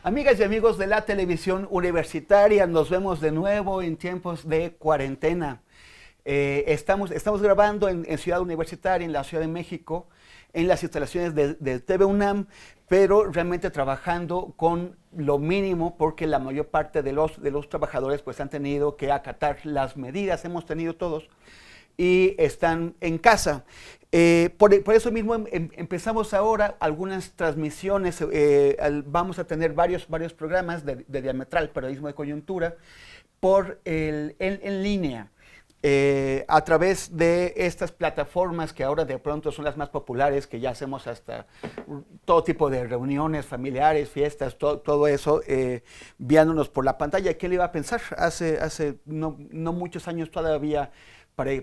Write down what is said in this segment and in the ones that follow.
Amigas y amigos de la televisión universitaria, nos vemos de nuevo en tiempos de cuarentena. Estamos grabando en Ciudad Universitaria, en la Ciudad de México, en las instalaciones del TV UNAM, pero realmente trabajando con lo mínimo porque la mayor parte de los trabajadores pues han tenido que acatar las medidas, hemos tenido todos, y están en casa. Por eso mismo empezamos ahora algunas transmisiones, vamos a tener varios programas de Diametral, periodismo de coyuntura, en línea. A través de estas plataformas que ahora de pronto son las más populares, que ya hacemos hasta todo tipo de reuniones familiares, fiestas, todo eso, viéndonos por la pantalla. ¿Qué le iba a pensar? Hace no muchos años todavía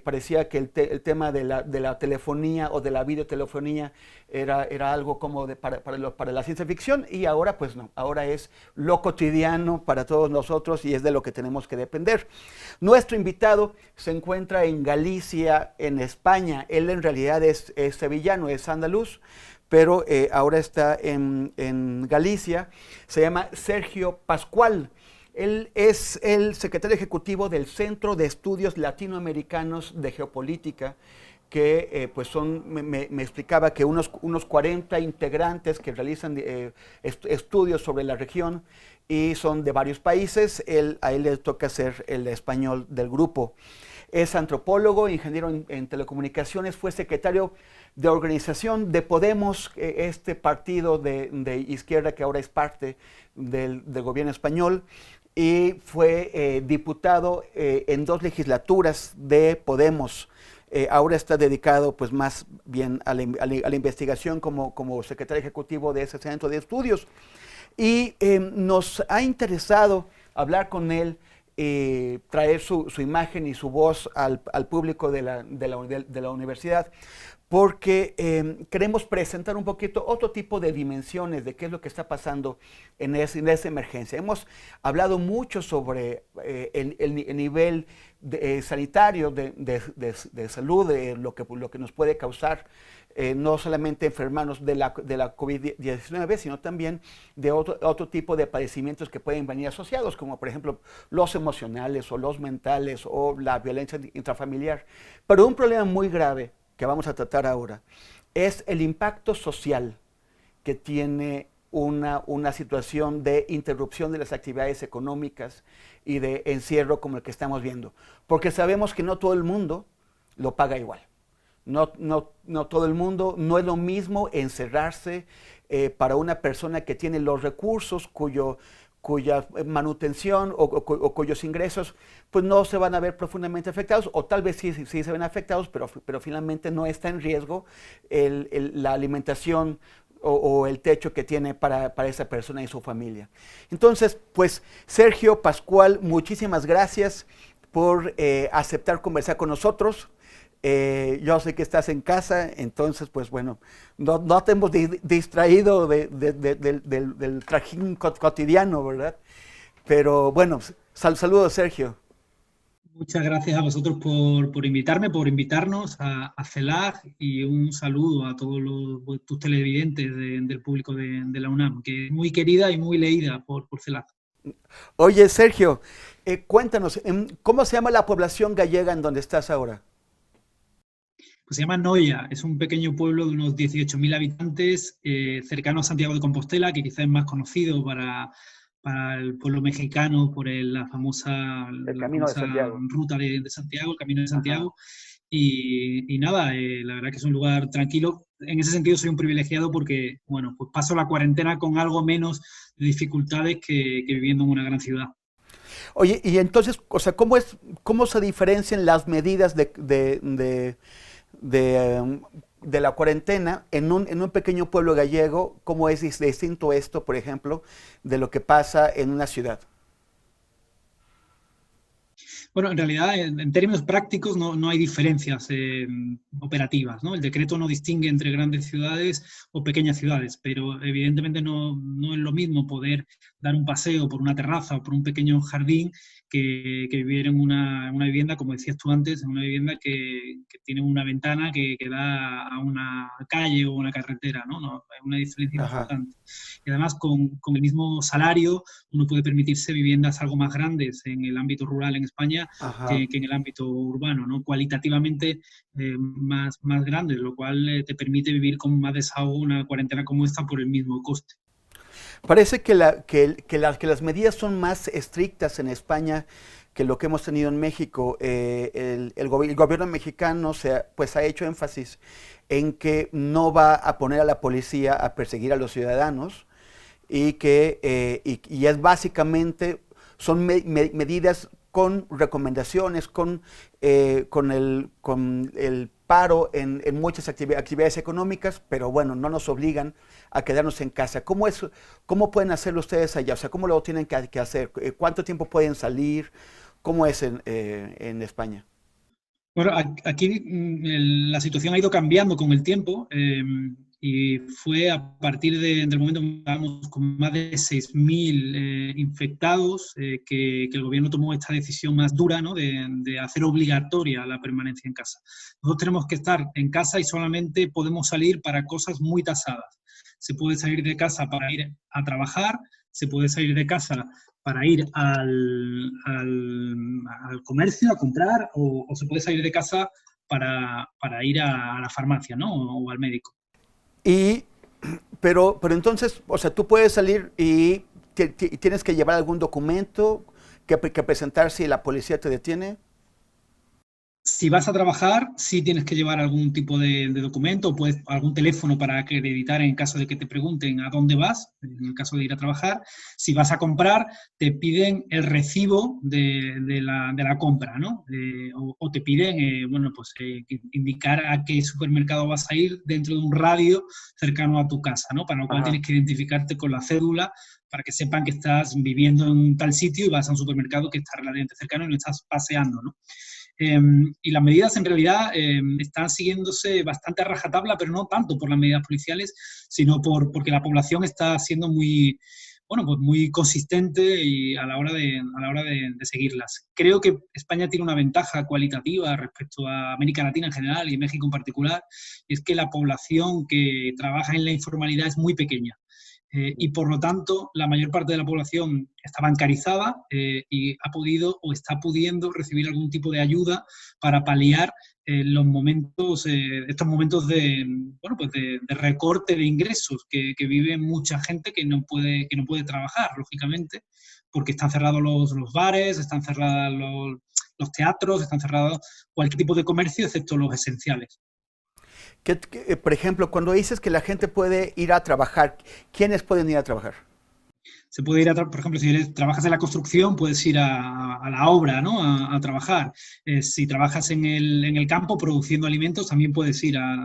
parecía que el tema de la telefonía o de la videotelefonía era algo como para la ciencia ficción, y ahora pues no, ahora es lo cotidiano para todos nosotros y es de lo que tenemos que depender. Nuestro invitado se encuentra en Galicia, en España. Él en realidad es sevillano, es andaluz, pero ahora está en Galicia. Se llama Sergio Pascual. Él es el secretario ejecutivo del Centro de Estudios Latinoamericanos de Geopolítica, que pues me explicaba que unos 40 integrantes que realizan estudios sobre la región y son de varios países. A él le toca ser el español del grupo. Es antropólogo, ingeniero en telecomunicaciones, fue secretario de organización de Podemos, este partido de izquierda que ahora es parte del gobierno español, y fue diputado en 2 legislaturas de Podemos. Ahora está dedicado pues más bien a la investigación como secretario ejecutivo de ese centro de estudios. Y nos ha interesado hablar con él, traer su imagen y su voz al público de la universidad, porque queremos presentar un poquito otro tipo de dimensiones de qué es lo que está pasando en esa emergencia. Hemos hablado mucho sobre el nivel sanitario de salud, lo que nos puede causar no solamente enfermarnos de la COVID-19, sino también de otro tipo de padecimientos que pueden venir asociados, como por ejemplo los emocionales o los mentales o la violencia intrafamiliar. Pero un problema muy grave que vamos a tratar ahora es el impacto social que tiene una situación de interrupción de las actividades económicas y de encierro como el que estamos viendo. Porque sabemos que no todo el mundo lo paga igual. No todo el mundo, no es lo mismo encerrarse para una persona que tiene los recursos, cuya manutención o cuyos ingresos pues no se van a ver profundamente afectados, o tal vez sí se ven afectados, pero finalmente no está en riesgo la alimentación o el techo que tiene para esa persona y su familia. Entonces, pues Sergio Pascual, muchísimas gracias por aceptar conversar con nosotros. Yo sé que estás en casa, entonces pues bueno, no te hemos distraído del trajín cotidiano, ¿verdad? Pero bueno, saludos, Sergio. Muchas gracias a vosotros por invitarme, por invitarnos a CELAG, y un saludo a todos tus televidentes del público de la UNAM, que es muy querida y muy leída por CELAG. Oye, Sergio, cuéntanos, ¿cómo se llama la población gallega en donde estás ahora? Pues se llama Noia, es un pequeño pueblo de unos 18.000 habitantes, cercano a Santiago de Compostela, que quizás es más conocido para el pueblo mexicano por la famosa, El la Camino de famosa Santiago. ruta de Santiago, el Camino de Ajá. Santiago. Y nada, la verdad que es un lugar tranquilo. En ese sentido soy un privilegiado porque, bueno, pues paso la cuarentena con algo menos de dificultades que viviendo en una gran ciudad. Oye, y entonces, o sea, cómo se diferencian las medidas de la cuarentena en un pequeño pueblo gallego? ¿Cómo es distinto esto, por ejemplo, de lo que pasa en una ciudad? Bueno, en realidad, en términos prácticos, no hay diferencias operativas, ¿no? El decreto no distingue entre grandes ciudades o pequeñas ciudades, pero evidentemente no es lo mismo poder dar un paseo por una terraza o por un pequeño jardín que vivir en una vivienda, como decías tú antes, en una vivienda que tiene una ventana que da a una calle o una carretera, ¿no? Hay una diferencia Ajá, importante. Y además, con el mismo salario, uno puede permitirse viviendas algo más grandes en el ámbito rural en España ajá. que en el ámbito urbano, ¿no? Cualitativamente más grandes, lo cual te permite vivir con más desahogo una cuarentena como esta por el mismo coste. Parece que las medidas son más estrictas en España que lo que hemos tenido en México. El gobierno mexicano pues ha hecho énfasis en que no va a poner a la policía a perseguir a los ciudadanos y que y es básicamente son medidas con recomendaciones, con el paro en muchas actividades económicas, pero bueno, no nos obligan a quedarnos en casa. ¿Cómo pueden hacerlo ustedes allá? O sea, ¿cómo lo tienen que hacer? ¿Cuánto tiempo pueden salir? ¿Cómo es en España? Bueno, aquí la situación ha ido cambiando con el tiempo y fue a partir del momento que estábamos con más de 6.000 infectados que el gobierno tomó esta decisión más dura, ¿no? de hacer obligatoria la permanencia en casa. Nosotros tenemos que estar en casa y solamente podemos salir para cosas muy tasadas. Se puede salir de casa para ir a trabajar, se puede salir de casa para ir al comercio a comprar o se puede salir de casa para ir a la farmacia, ¿no? O al médico. Y, pero entonces, o sea, tú puedes salir y tienes que llevar algún documento que presentar si la policía te detiene. Si vas a trabajar, sí tienes que llevar algún tipo de documento, o puedes algún teléfono para acreditar en caso de que te pregunten a dónde vas, en el caso de ir a trabajar. Si vas a comprar, te piden el recibo de la compra, ¿no? O te piden, bueno, pues indicar a qué supermercado vas a ir dentro de un radio cercano a tu casa, ¿no? Para lo cual Ajá. tienes que identificarte con la cédula para que sepan que estás viviendo en tal sitio y vas a un supermercado que está relativamente cercano y no estás paseando, ¿no? Y las medidas en realidad están siguiéndose bastante a rajatabla, pero no tanto por las medidas policiales, sino porque la población está siendo muy, bueno, pues muy consistente y a la hora de seguirlas. Creo que España tiene una ventaja cualitativa respecto a América Latina en general y México en particular, y es que la población que trabaja en la informalidad es muy pequeña. Y por lo tanto la mayor parte de la población está bancarizada y ha podido o está pudiendo recibir algún tipo de ayuda para paliar estos momentos bueno, pues de recorte de ingresos que vive mucha gente que no puede trabajar, lógicamente, porque están cerrados los bares, están cerrados los teatros, están cerrados cualquier tipo de comercio excepto los esenciales. Por ejemplo, cuando dices que la gente puede ir a trabajar, ¿quiénes pueden ir a trabajar? Se puede ir por ejemplo, si trabajas en la construcción, puedes ir a la obra, ¿no? A trabajar. Si trabajas en el campo produciendo alimentos, también puedes ir a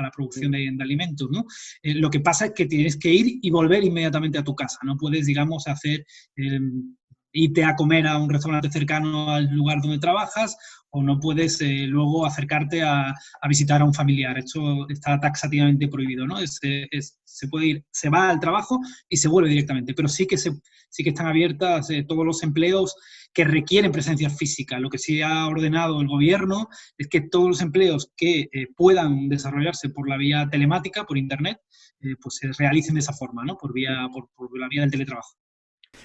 la producción de alimentos, ¿no? Lo que pasa es que tienes que ir y volver inmediatamente a tu casa. No puedes, digamos, irte a comer a un restaurante cercano al lugar donde trabajas o no puedes luego acercarte a visitar a un familiar. Esto está taxativamente prohibido, ¿no? Se puede ir, se va al trabajo y se vuelve directamente, pero sí que están abiertas todos los empleos que requieren presencia física. Lo que sí ha ordenado el gobierno es que todos los empleos que puedan desarrollarse por la vía telemática, por internet, pues se realicen de esa forma, ¿no? Por la vía del teletrabajo.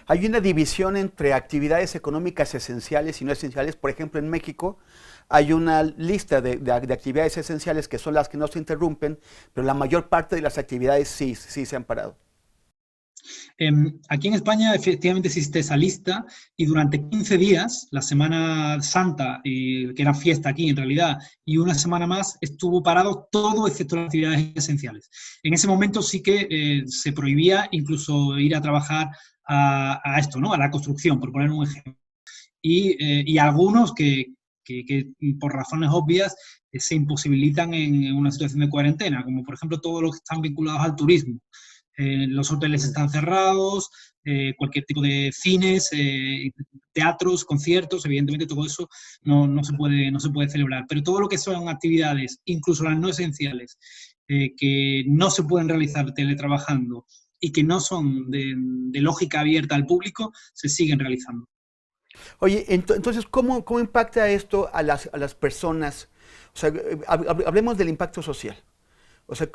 Hay una división entre actividades económicas esenciales y no esenciales. Por ejemplo, en México hay una lista de actividades esenciales que son las que no se interrumpen, pero la mayor parte de las actividades sí se han parado. Aquí en España efectivamente existe esa lista y durante 15 días, la Semana Santa, que era fiesta aquí en realidad, y una semana más estuvo parado todo excepto las actividades esenciales. En ese momento sí que se prohibía incluso ir a trabajar a esto, ¿no? A la construcción, por poner un ejemplo. Y algunos que por razones obvias se imposibilitan en una situación de cuarentena, como por ejemplo todos los que están vinculados al turismo. Los hoteles están cerrados, cualquier tipo de cines, teatros, conciertos, evidentemente todo eso no se puede celebrar. Pero todo lo que son actividades, incluso las no esenciales, que no se pueden realizar teletrabajando y que no son de lógica abierta al público, se siguen realizando. Oye, entonces, ¿cómo impacta esto a las personas? O sea, hablemos del impacto social. O sea,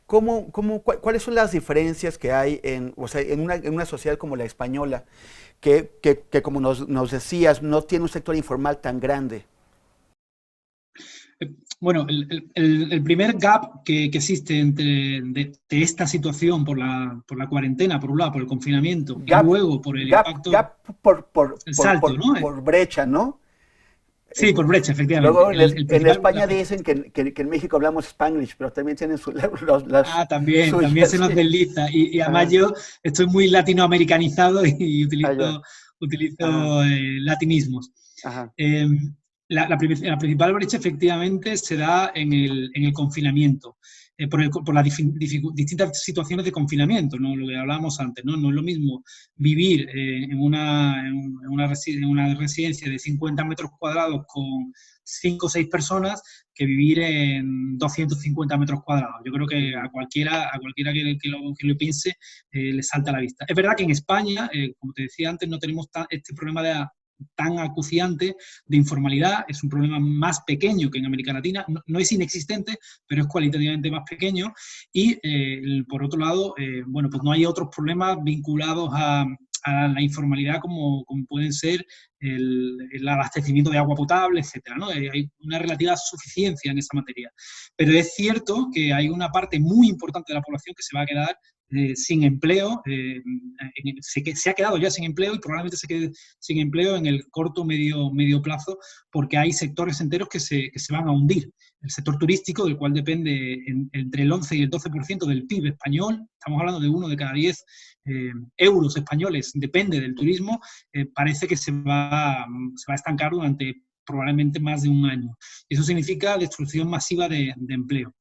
¿cuáles son las diferencias que hay o sea, en una sociedad como la española, que como nos decías, no tiene un sector informal tan grande? Bueno, el primer gap que existe de esta situación por la cuarentena, por un lado, por el confinamiento, y Gap, luego por el impacto, gap el salto, ¿no? por brecha, ¿no? Sí, por brecha, efectivamente. Luego El en principal, España dicen que en México hablamos Spanglish, pero también tienen las también suyas, se nos sí. desliza. Y además Ajá, yo estoy muy latinoamericanizado y allá, ajá, utilizo latinismos. ajá. Eh, la principal brecha efectivamente se da en el confinamiento, por las distintas situaciones de confinamiento, ¿no? Lo que hablábamos antes, ¿no? No es lo mismo vivir en una residencia de 50 metros cuadrados con 5 o 6 personas que vivir en 250 metros cuadrados. Yo creo que Ujú. a cualquiera que lo piense le salta a la vista. Es verdad que en España, como te decía antes, no tenemos este problema tan acuciante de informalidad, es un problema más pequeño que en América Latina, no es inexistente, pero es cualitativamente más pequeño y por otro lado, bueno, pues no hay otros problemas vinculados a la informalidad como pueden ser el abastecimiento de agua potable, etcétera, ¿no? Hay una relativa suficiencia en esa materia. Pero es cierto que hay una parte muy importante de la población que se va a quedar sin empleo, se ha quedado ya sin empleo y probablemente se quede sin empleo en el corto medio plazo porque hay sectores enteros que se van a hundir. El sector turístico, del cual depende entre el 11 y el 12% del PIB español, estamos hablando de 1 de cada 10 euros españoles, depende del turismo, parece que se va a estancar durante probablemente más de un año. Eso significa destrucción masiva de empleo.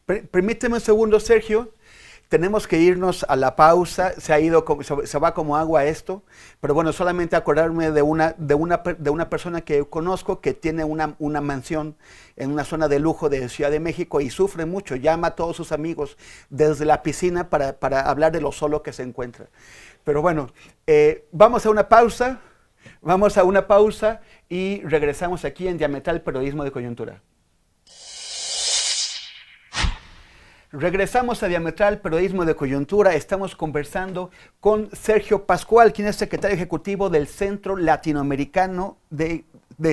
Permíteme un segundo, Sergio. Tenemos que irnos a la pausa. Se va como agua esto. Pero bueno, solamente acordarme de una persona que conozco que tiene una mansión en una zona de lujo de Ciudad de México y sufre mucho. Llama a todos sus amigos desde la piscina para hablar de lo solo que se encuentra. Pero bueno, vamos a una pausa. Vamos a una pausa y regresamos aquí en Diametral Periodismo de Coyuntura. Regresamos a Diametral Periodismo de Coyuntura. Estamos conversando con Sergio Pascual, quien es secretario ejecutivo del Centro Latinoamericano de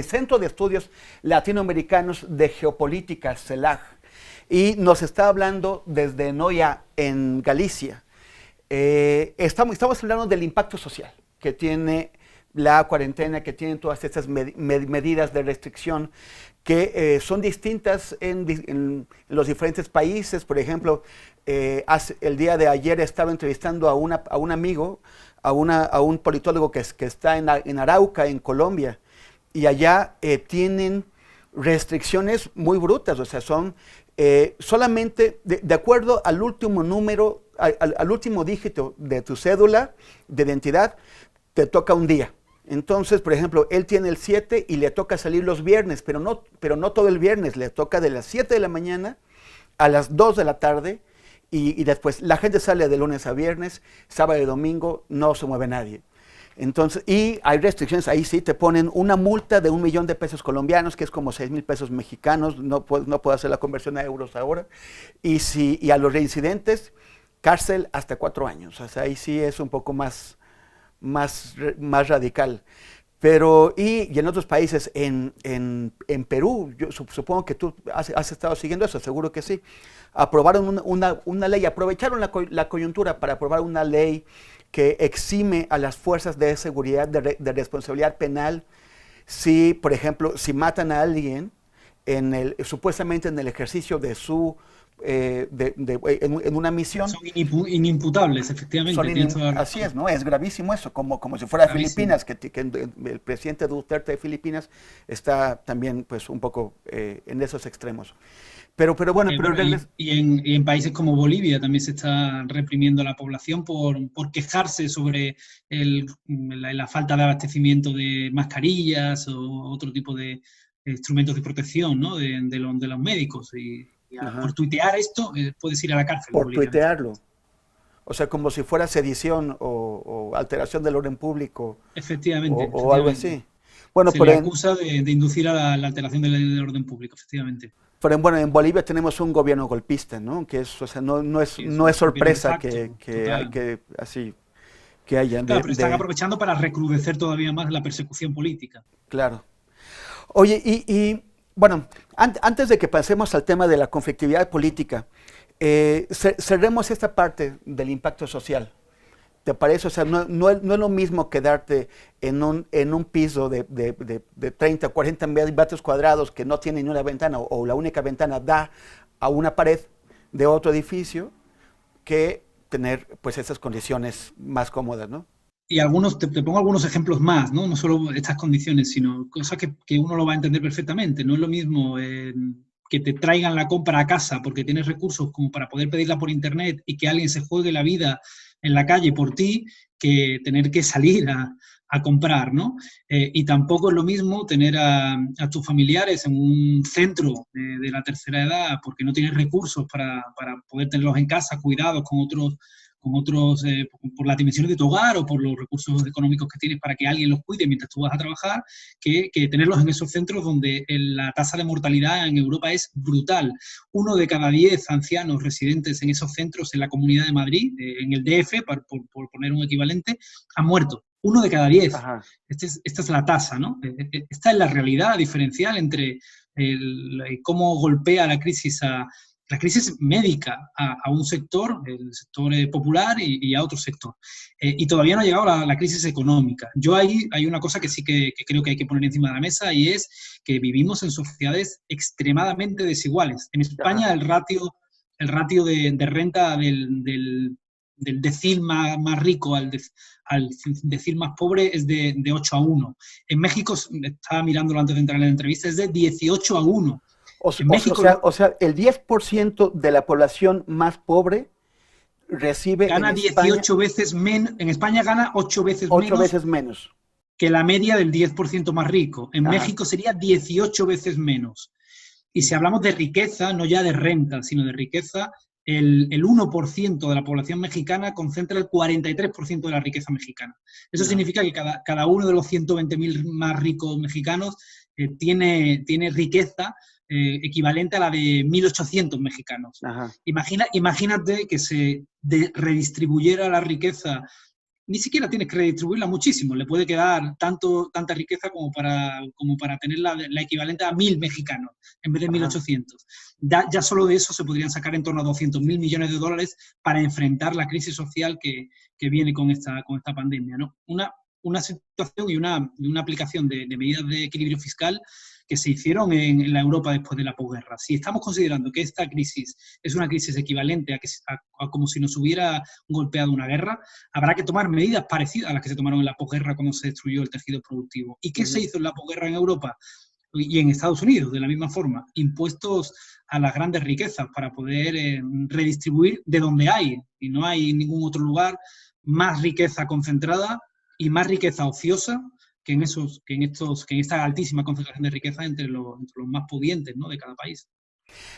Centro de Estudios Latinoamericanos de Geopolítica, CELAG. Y nos está hablando desde Noya, en Galicia. Estamos hablando del impacto social que tiene la cuarentena, que tienen todas estas medidas de restricción que son distintas en los diferentes países. Por ejemplo, el día de ayer estaba entrevistando a un amigo, a un politólogo que está en Arauca, en Colombia, y allá tienen restricciones muy brutas, o sea, son solamente de acuerdo al último número, al último dígito de tu cédula de identidad, te toca un día. Entonces, por ejemplo, él tiene el 7 y le toca salir los viernes, pero no todo el viernes, le toca de las 7 de la mañana a las 2 de la tarde y después la gente sale de lunes a viernes, sábado y domingo, no se mueve nadie. Entonces, y hay restricciones, ahí sí te ponen una multa de 1 millón de pesos colombianos, que es como 6,000 pesos mexicanos, no puedo hacer la conversión a euros ahora, y a los reincidentes, cárcel hasta 4 años, o sea, ahí sí es un poco más radical. Pero, y en otros países, en Perú, yo supongo que tú has estado siguiendo eso, seguro que sí, aprobaron una ley, aprovecharon la coyuntura para aprobar una ley que exime a las fuerzas de seguridad de responsabilidad penal si, por ejemplo, si matan a alguien supuestamente en el ejercicio de en una misión. Son inimputables, efectivamente, tienes toda la Así es, razón. ¿no? Es gravísimo eso, como si fuera Gravísimo. Filipinas, que el presidente Duterte de Filipinas está también pues un poco en esos extremos. Pero bueno, pero Bueno, y en países como Bolivia también se está reprimiendo a la población por quejarse sobre la falta de abastecimiento de mascarillas o otro tipo de instrumentos de protección, ¿no? De los médicos. Por ajá, tuitear esto puedes ir a la cárcel, por Bolivia, en este tuitearlo. momento. O sea, como si fuera sedición o alteración del orden público Efectivamente, o algo efectivamente. así. Bueno, Se le acusa de inducir a la alteración del orden público, efectivamente. bueno, en Bolivia tenemos un gobierno golpista, ¿no? Que es, o sea, Sí, no es gobierno de sorpresa facto, hay total. que así que hayan Claro, pero están aprovechando para recrudecer todavía más la persecución política. claro. Oye, bueno, antes de que pasemos al tema de la conflictividad política, cerremos esta parte del impacto social. ¿Te parece? O sea, no es lo mismo quedarte en un piso de 30, 40 metros cuadrados que no tiene ni una ventana o la única ventana da a una pared de otro edificio que tener pues esas condiciones más cómodas, ¿no? Y algunos, te pongo algunos ejemplos más, ¿no? No solo estas condiciones, sino cosas que uno lo va a entender perfectamente. No es lo mismo que te traigan la compra a casa porque tienes recursos como para poder pedirla por internet y que alguien se juegue la vida en la calle por ti que tener que salir a comprar, ¿no? Y tampoco es lo mismo tener a tus familiares en un centro de la tercera edad porque no tienes recursos para poder tenerlos en casa, cuidados con otros por las dimensiones de tu hogar o por los recursos económicos que tienes para que alguien los cuide mientras tú vas a trabajar, que tenerlos en esos centros donde la tasa de mortalidad en Europa es brutal. 1 de cada 10 ancianos residentes en esos centros en la Comunidad de Madrid, en el DF, por poner un equivalente, han muerto. 1 de cada 10. Ajá. Esta es la tasa, ¿no? Esta es la realidad diferencial entre cómo golpea la crisis médica a un sector, el sector popular y a otro sector. Y todavía no ha llegado la crisis económica. Yo ahí hay una cosa que sí que creo que hay que poner encima de la mesa y es que vivimos en sociedades extremadamente desiguales. En España el ratio de renta del decil más rico al decil más pobre es de 8-1. En México, estaba mirándolo antes de entrar en la entrevista, es de 18-1. En México O sea, el 10% de la población más pobre recibe en gana España 18 veces menos, en España gana 8 veces 8 menos veces menos. que la media del 10% más rico. En Ajá. México sería 18 veces menos. Y si hablamos de riqueza, no ya de renta, sino de riqueza, el 1% de la población mexicana concentra el 43% de la riqueza mexicana. Eso significa que cada uno de los 120.000 más ricos mexicanos tiene riqueza equivalente a la de 1.800 mexicanos. Imagínate que se redistribuyera la riqueza. Ni siquiera tienes que redistribuirla muchísimo, le puede quedar tanta riqueza como para tener la equivalente a 1.000 mexicanos en vez de 1.800. Ya solo de eso se podrían sacar en torno a 200.000 millones de dólares para enfrentar la crisis social que viene con esta pandemia, ¿no? Una situación y una aplicación de medidas de equilibrio fiscal que se hicieron en la Europa después de la posguerra. Si estamos considerando que esta crisis es una crisis equivalente a como si nos hubiera golpeado una guerra, habrá que tomar medidas parecidas a las que se tomaron en la posguerra cuando se destruyó el tejido productivo. ¿Y qué se hizo en la posguerra en Europa? Y en Estados Unidos, de la misma forma, impuestos a las grandes riquezas para poder redistribuir de donde hay, y no hay en ningún otro lugar, más riqueza concentrada y más riqueza ociosa que en esta altísima concentración de riqueza entre los más pudientes, ¿no?, de cada país.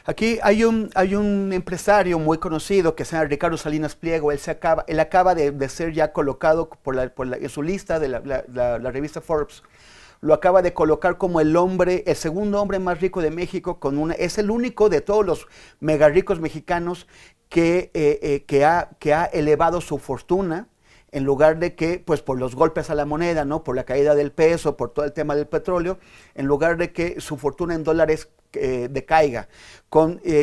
Aquí hay un empresario muy conocido que se llama Ricardo Salinas Pliego. Él acaba de ser ya colocado en su lista de la revista Forbes. Lo acaba de colocar como el segundo hombre más rico de México, es el único de todos los mega ricos mexicanos que ha elevado su fortuna, en lugar de que, pues por los golpes a la moneda, ¿no?, por la caída del peso, por todo el tema del petróleo, en lugar de que su fortuna en dólares decaiga.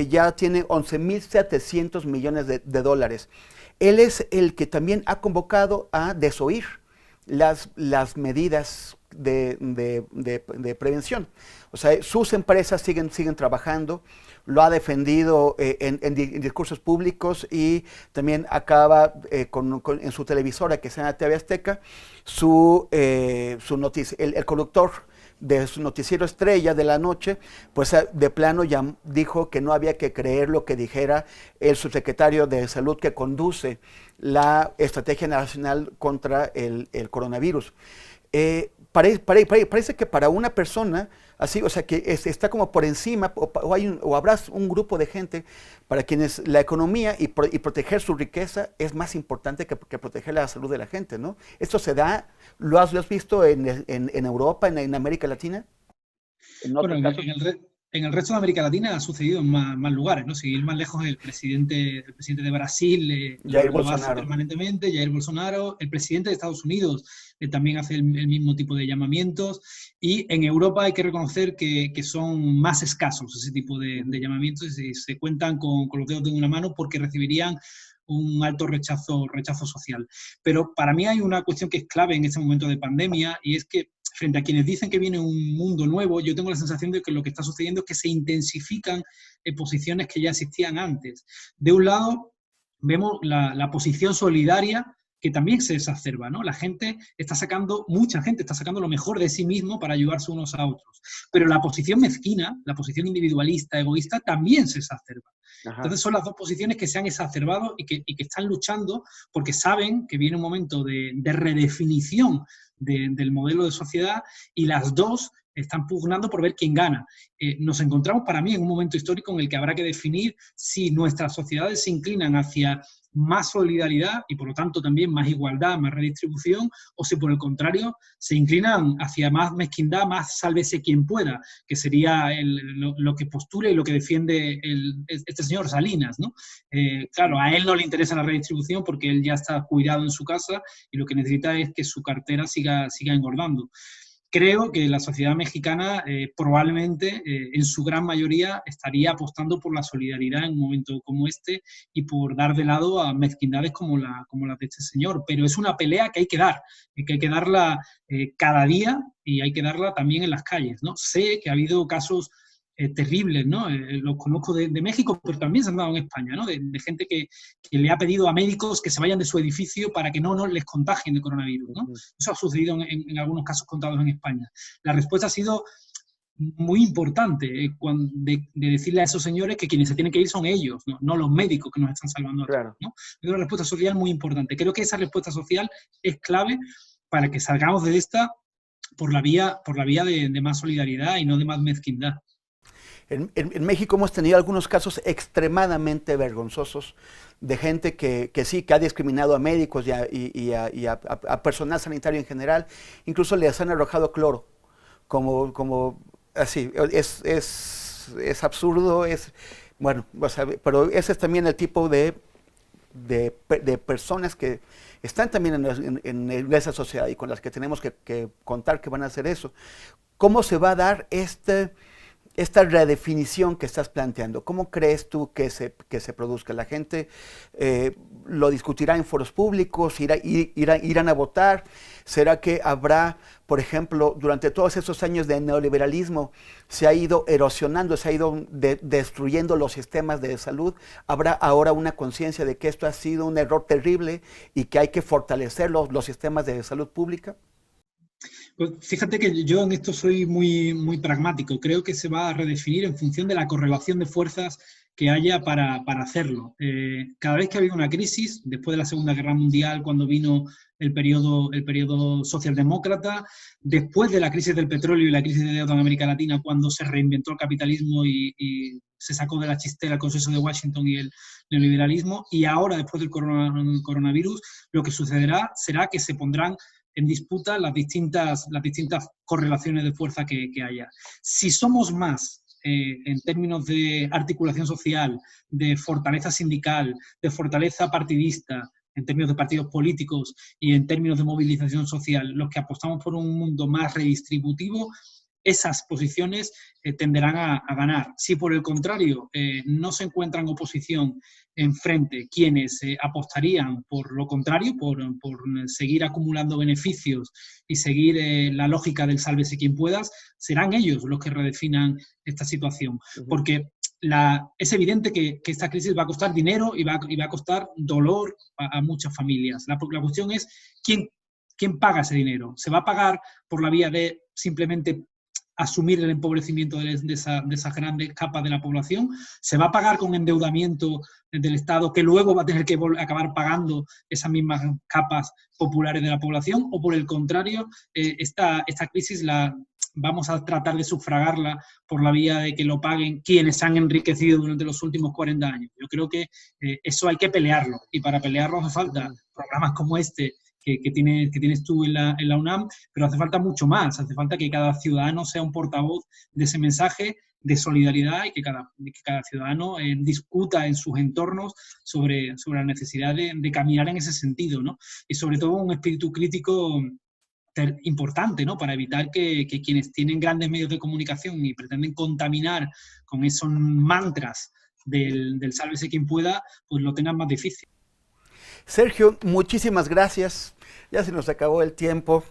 Ya tiene 11.700 millones de dólares. Él es el que también ha convocado a desoír las medidas de prevención. O sea, sus empresas siguen trabajando, lo ha defendido en discursos públicos y también acaba en su televisora, que se llama TV Azteca, el conductor de su noticiero estrella de la noche, pues de plano ya dijo que no había que creer lo que dijera el subsecretario de Salud que conduce la Estrategia Nacional contra el coronavirus. Parece que para una persona, así, o sea, que está como por encima, o habrá un grupo de gente para quienes la economía y proteger su riqueza es más importante que proteger la salud de la gente, ¿no? ¿Esto se da, lo has visto en Europa, en América Latina, en Bueno, otros casos? en el resto de América Latina ha sucedido en más lugares, ¿no? Sin ir más lejos, el presidente de Brasil Jair lo hace Bolsonaro. permanentemente, Jair Bolsonaro, el presidente de Estados Unidos también hace el mismo tipo de llamamientos, y en Europa hay que reconocer que son más escasos ese tipo de llamamientos y se cuentan con los dedos de una mano porque recibirían un alto rechazo social. Pero para mí hay una cuestión que es clave en este momento de pandemia, y es que frente a quienes dicen que viene un mundo nuevo, yo tengo la sensación de que lo que está sucediendo es que se intensifican posiciones que ya existían antes. De un lado, vemos la posición solidaria que también se exacerba, ¿no? La gente está sacando, mucha gente está sacando lo mejor de sí mismo para ayudarse unos a otros. Pero la posición mezquina, la posición individualista, egoísta, también se exacerba. Ajá. Entonces son las dos posiciones que se han exacerbado y que están luchando porque saben que viene un momento de redefinición del modelo de sociedad, y las dos están pugnando por ver quién gana. Nos encontramos para mí en un momento histórico en el que habrá que definir si nuestras sociedades se inclinan hacia más solidaridad y por lo tanto también más igualdad, más redistribución, o si por el contrario se inclinan hacia más mezquindad, más sálvese quien pueda, que sería lo que postula y lo que defiende este señor Salinas, ¿no? Claro, a él no le interesa la redistribución porque él ya está cuidado en su casa y lo que necesita es que su cartera siga engordando. Creo que la sociedad mexicana probablemente en su gran mayoría estaría apostando por la solidaridad en un momento como este y por dar de lado a mezquindades como las de este señor. Pero es una pelea que hay que dar, que hay que darla cada día y hay que darla también en las calles, ¿no? Sé que ha habido casos terribles, ¿no? Los conozco de México, pero también se han dado en España, ¿no? De gente que le ha pedido a médicos que se vayan de su edificio para que no les contagien de coronavirus, ¿no? Eso ha sucedido en algunos casos contados en España. La respuesta ha sido muy importante de decirle a esos señores que quienes se tienen que ir son ellos, no los médicos que nos están salvando a todos, Claro. ¿no? Es una respuesta social muy importante. Creo que esa respuesta social es clave para que salgamos de esta por la vía de más solidaridad y no de más mezquindad. En México hemos tenido algunos casos extremadamente vergonzosos de gente que sí, que ha discriminado a médicos a personal sanitario en general, incluso les han arrojado cloro, como así, es absurdo, bueno, o sea, pero ese es también el tipo de personas que están también en esa sociedad y con las que tenemos que contar que van a hacer eso. ¿Cómo se va a dar esta redefinición que estás planteando? ¿Cómo crees tú que se produzca? ¿La gente lo discutirá en foros públicos? ¿Irán a votar? ¿Será que habrá, por ejemplo, durante todos esos años de neoliberalismo, se ha ido erosionando, se ha ido destruyendo los sistemas de salud? ¿Habrá ahora una conciencia de que esto ha sido un error terrible y que hay que fortalecer los sistemas de salud pública? Pues fíjate que yo en esto soy muy pragmático. Creo que se va a redefinir en función de la correlación de fuerzas que haya para hacerlo. Cada vez que ha habido una crisis, después de la Segunda Guerra Mundial, cuando vino el periodo socialdemócrata, después de la crisis del petróleo y la crisis de deuda en América Latina, cuando se reinventó el capitalismo y se sacó de la chistera el Consenso de Washington y el neoliberalismo, y ahora, después del coronavirus, lo que sucederá será que se pondrán en disputa las distintas correlaciones de fuerza que haya. Si somos más en términos de articulación social, de fortaleza sindical, de fortaleza partidista, en términos de partidos políticos y en términos de movilización social, los que apostamos por un mundo más redistributivo, esas posiciones tenderán a ganar. Si por el contrario no se encuentran oposición enfrente quienes apostarían por lo contrario, por seguir acumulando beneficios y seguir la lógica del sálvese quien puedas, serán ellos los que redefinan esta situación. Porque es evidente que esta crisis va a costar dinero y va a costar dolor a muchas familias. La cuestión es quién paga ese dinero. ¿Se va a pagar por la vía de simplemente asumir el empobrecimiento de esas grandes capas de la población? ¿Se va a pagar con endeudamiento del Estado, que luego va a tener que acabar pagando esas mismas capas populares de la población, o por el contrario, esta crisis vamos a tratar de sufragarla por la vía de que lo paguen quienes se han enriquecido durante los últimos 40 años. Yo creo que eso hay que pelearlo, y para pelearlo hace falta programas como este que tienes tú en la UNAM, pero hace falta mucho más, hace falta que cada ciudadano sea un portavoz de ese mensaje de solidaridad, y que cada ciudadano discuta en sus entornos sobre la necesidad de caminar en ese sentido, ¿no? Y sobre todo un espíritu crítico importante, ¿no? Para evitar que quienes tienen grandes medios de comunicación y pretenden contaminar con esos mantras del sálvese quien pueda, pues lo tengan más difícil. Sergio, muchísimas gracias. Ya se nos acabó el tiempo.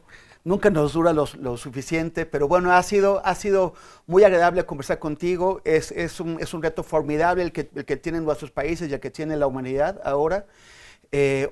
Nunca nos dura lo suficiente, pero bueno, ha sido muy agradable conversar contigo. Es un reto formidable el que tienen nuestros países y el que tiene la humanidad ahora.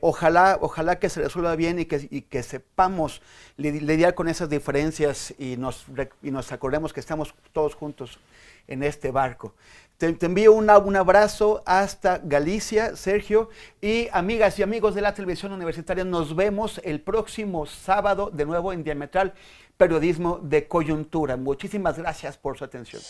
Ojalá que se resuelva bien y que sepamos lidiar con esas diferencias y nos acordemos que estamos todos juntos en este barco. Te envío un abrazo hasta Galicia, Sergio, y amigas y amigos de la televisión universitaria, nos vemos el próximo sábado de nuevo en Diametral Periodismo de Coyuntura. Muchísimas gracias por su atención.